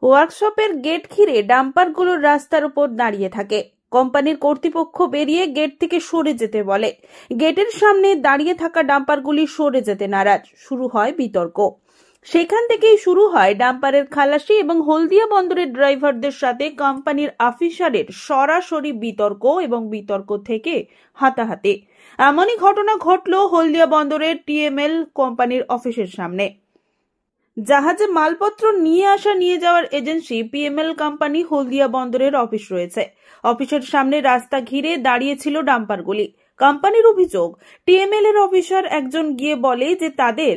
ওয়ার্কশপের gate ঘিরে ডাম্পারগুলো রাস্তার উপর দাঁড়িয়ে থাকে। কোম্পানির কর্তৃপক্ষ বেরিয়ে গেট থেকে সরে যেতে বলে। গেটের সামনে দাঁড়িয়ে থাকা ডাম্পারগুলি সরে যেতে নারাজ। শুরু হয় বিতর্ক। সেখান থেকেই শুরু হয় ডাম্পারের খালাসি এবং হলদিয়া বন্দরের ড্রাইভারদের সাথে কোম্পানির অফিসারের সরাসরি বিতর্ক এবং বিতর্ক থেকে হাতাহাতি। এমনই ঘটনা ঘটল হলদিয়া বন্দরের টিএমএল কোম্পানির অফিসের সামনে। জাহাজে মালপত্র নিয়ে যাওয়ার এজেন্সি পিএমএল কোম্পানি হলদিয়া বন্দরের অফিস রয়েছে। অফিসের সামনে রাস্তা ঘিরে দাঁড়িয়েছিল ডাম্পারগুলি। কোম্পানির অভিযোগ, টিএমএল এর অফিসার একজন গিয়ে বলে যে তাদের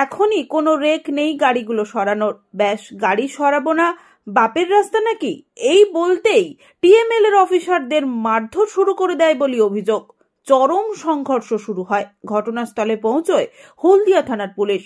এখনই কোনো রেক নেই গাড়িগুলো সরানোর। ব্যাস, গাড়ি সরাবো না, বাপের রাস্তা নাকি, এই বলতেই টিএমএল এর অফিসারদের মারধর শুরু করে দেয় বলে অভিযোগ। চরম সংঘর্ষ শুরু হয়। ঘটনাস্থলে পৌঁছয় হলদিয়া থানার পুলিশ।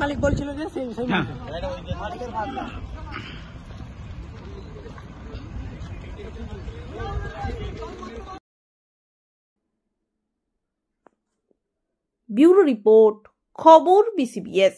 মালিক বলছিল যে সেই ব্যুরো রিপোর্ট, খবর BCBS।